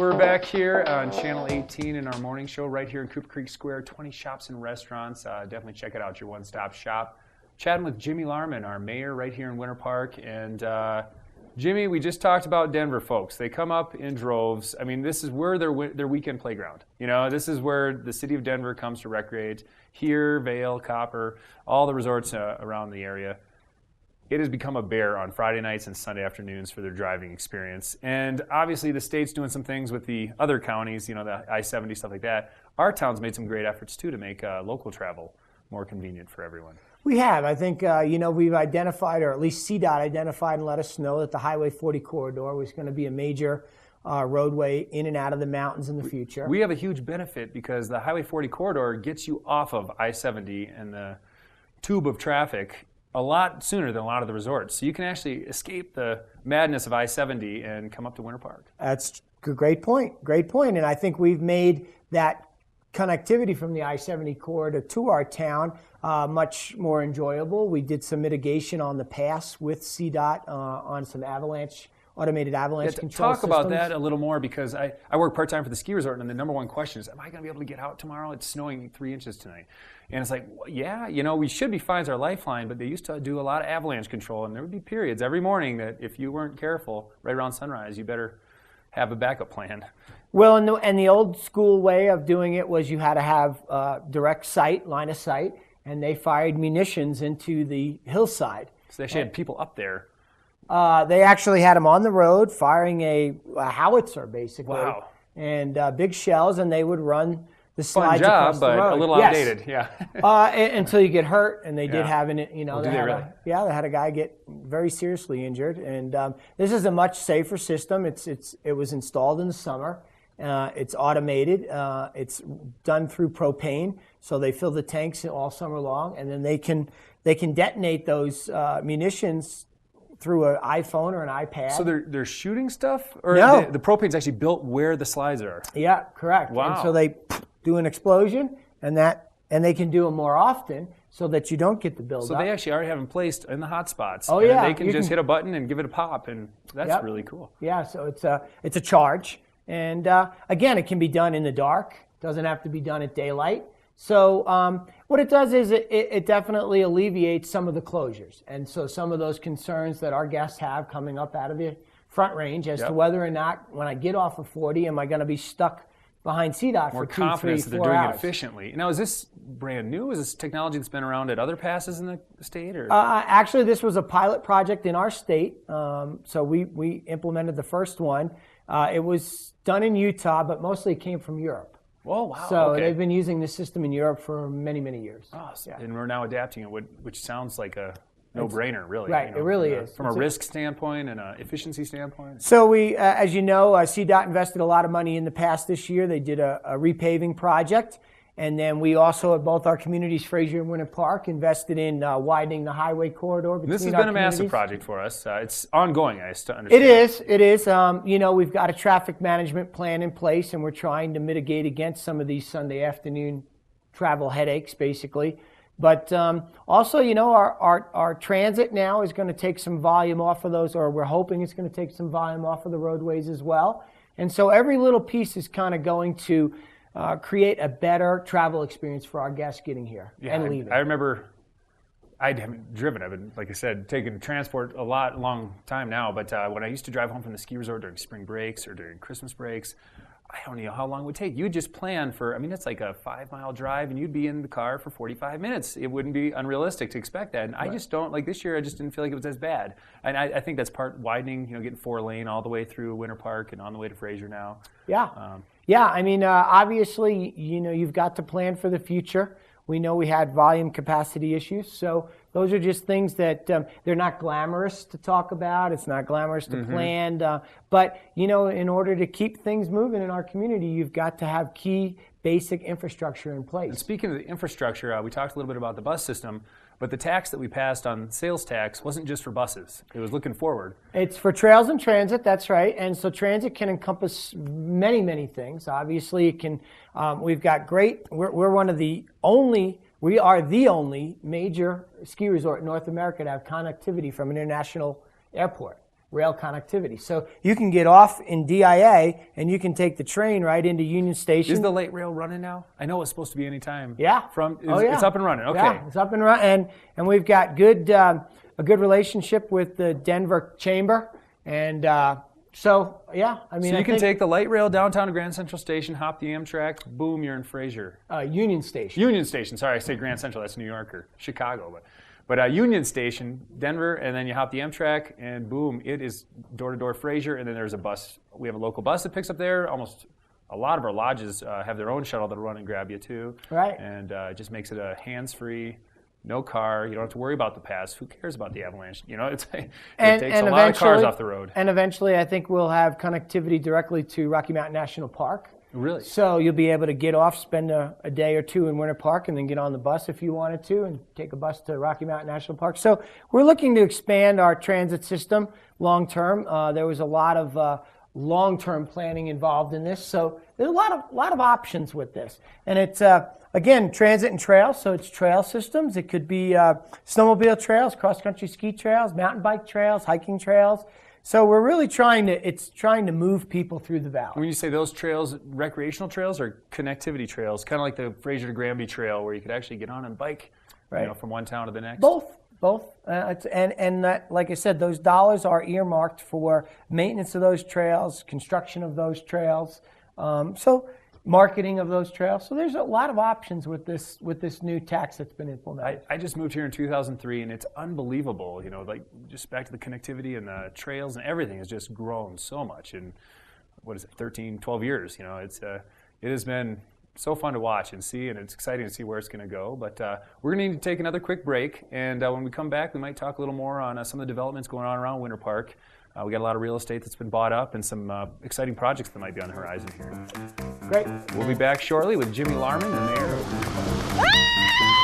We're back here on Channel 18 in our morning show right here in Cooper Creek Square. 20 shops and restaurants. Definitely check it out, your one-stop shop. Chatting with Jimmie Lahrman, our mayor right here in Winter Park. And Jimmie, we just talked about Denver folks. They come up in droves. I mean, this is where their weekend playground. You know, this is where the city of Denver comes to recreate. Here, Vail, Copper, all the resorts around the area. It has become a bear on Friday nights and Sunday afternoons for their driving experience. And obviously the state's doing some things with the other counties, you know, the I-70, stuff like that. Our town's made some great efforts, too, to make local travel more convenient for everyone. We have. I think, we've identified, or at least CDOT identified and let us know that the Highway 40 corridor was going to be a major roadway in and out of the mountains in the future. We have a huge benefit because the Highway 40 corridor gets you off of I-70 and the tube of traffic a lot sooner than a lot of the resorts. So you can actually escape the madness of I-70 and come up to Winter Park. That's a great point. Great point. And I think we've made that connectivity from the I-70 corridor to our town much more enjoyable. We did some mitigation on the pass with CDOT on some automated avalanche control systems. Talk about that a little more, because I work part-time for the ski resort, and the number one question is, am I going to be able to get out tomorrow? It's snowing 3 inches tonight. And it's like, well, yeah, you know, we should be fine as our lifeline, but they used to do a lot of avalanche control, and there would be periods every morning that if you weren't careful right around sunrise, you better have a backup plan. Well, and the old school way of doing it was you had to have direct sight, line of sight, and they fired munitions into the hillside. So they actually had people up there. They actually had them on the road firing a howitzer, basically. Wow. And big shells, and they would run the Fun slides job, across the but road. a little outdated, yeah. Until you get hurt, and they did have they had a guy get very seriously injured. And this is a much safer system. It was installed in the summer. It's automated. It's done through propane, so they fill the tanks all summer long, and then they can detonate those munitions through an iPhone or an iPad. So they're shooting stuff? Or no. The propane's actually built where the slides are? Yeah, correct. Wow. And so they do an explosion, and they can do them more often so that you don't get the buildup. So they actually already have them placed in the hot spots. Oh, and yeah. They can just hit a button and give it a pop, and that's really cool. Yeah, so it's a charge. And again, it can be done in the dark. It doesn't have to be done at daylight. So what it does is it definitely alleviates some of the closures. And so some of those concerns that our guests have coming up out of the Front Range as to whether or not, when I get off of 40, am I going to be stuck behind CDOT more for 2, 3, 4 hours. More confidence that they're doing it efficiently. Now, is this brand new? Is this technology that's been around at other passes in the state? Or? Actually, this was a pilot project in our state. So we implemented the first one. It was done in Utah, but mostly it came from Europe. Oh, wow. So they've been using this system in Europe for many, many years. Oh, and we're now adapting it, which sounds like a no-brainer, really. Right, it really is. From a risk standpoint and an efficiency standpoint. So we, as you know, CDOT invested a lot of money in the past this year. They did a repaving project. And then we also, at both our communities, Fraser and Winter Park, invested in widening the highway corridor between our communities. This has been a massive project for us. It's ongoing, I understand. It is. We've got a traffic management plan in place, and we're trying to mitigate against some of these Sunday afternoon travel headaches, basically. But also, our transit now is going to take some volume off of those, or we're hoping it's going to take some volume off of the roadways as well. And so every little piece is kind of going to create a better travel experience for our guests getting here and leaving. I remember I haven't driven. I've been, like I said, taking transport a long time now. But when I used to drive home from the ski resort during spring breaks or during Christmas breaks, I don't know how long it would take. You would just plan for, it's like a 5-mile drive, and you'd be in the car for 45 minutes. It wouldn't be unrealistic to expect that. And I just don't, like this year, I just didn't feel like it was as bad. And I think that's part widening, getting 4-lane all the way through Winter Park and on the way to Fraser now. Yeah. Obviously, you've got to plan for the future. We know we had volume capacity issues. So those are just things that they're not glamorous to talk about. It's not glamorous to plan. But, in order to keep things moving in our community, you've got to have key basic infrastructure in place. And speaking of the infrastructure, we talked a little bit about the bus system. But the tax that we passed on sales tax wasn't just for buses. It was looking forward. It's for trails and transit, that's right. And so transit can encompass many, many things. Obviously, it can. We've got we are the only major ski resort in North America to have connectivity from an international airport. rail connectivity. So you can get off in DIA and you can take the train right into Union Station. Is the light rail running now? I know it's supposed to be any time. Yeah. It's up and running. Okay. Yeah, it's up and running, and we've got a good relationship with the Denver Chamber, and so yeah, I mean, so you can take the light rail downtown to Grand Central Station, hop the Amtrak, boom, you're in Fraser. Union Station. Union Station. Sorry, I say Grand Central. That's New York or Chicago, but Union Station, Denver, and then you hop the Amtrak, and boom, it is door-to-door Fraser, and then there's a bus. We have a local bus that picks up there. Almost a lot of our lodges have their own shuttle that'll run and grab you too. Right. And it just makes it a hands-free, no car. You don't have to worry about the pass. Who cares about the avalanche? You know, it takes a lot of cars off the road. And eventually, I think we'll have connectivity directly to Rocky Mountain National Park. Really? So you'll be able to get off, spend a day or two in Winter Park, and then get on the bus if you wanted to, and take a bus to Rocky Mountain National Park. So we're looking to expand our transit system long term. There was a lot of long-term planning involved in this. So there's a lot of options with this. And it's, again, transit and trails, so it's trail systems. It could be snowmobile trails, cross-country ski trails, mountain bike trails, hiking trails. So we're really trying to move people through the valley. When you say those trails, recreational trails or connectivity trails, kind of like the Fraser to Granby Trail where you could actually get on and bike from one town to the next? Both. And like I said, those dollars are earmarked for maintenance of those trails, construction of those trails, so marketing of those trails. So there's a lot of options with this new tax that's been implemented. I just moved here in 2003, and it's unbelievable. Like just back to the connectivity and the trails and everything has just grown so much in 13, 12 years. It has been so fun to watch and see, and it's exciting to see where it's going to go. But we're going to need to take another quick break, and when we come back, we might talk a little more on some of the developments going on around Winter Park. We got a lot of real estate that's been bought up and some exciting projects that might be on the horizon here. Great. We'll be back shortly with Jimmie Lahrman, the mayor of Winter Park.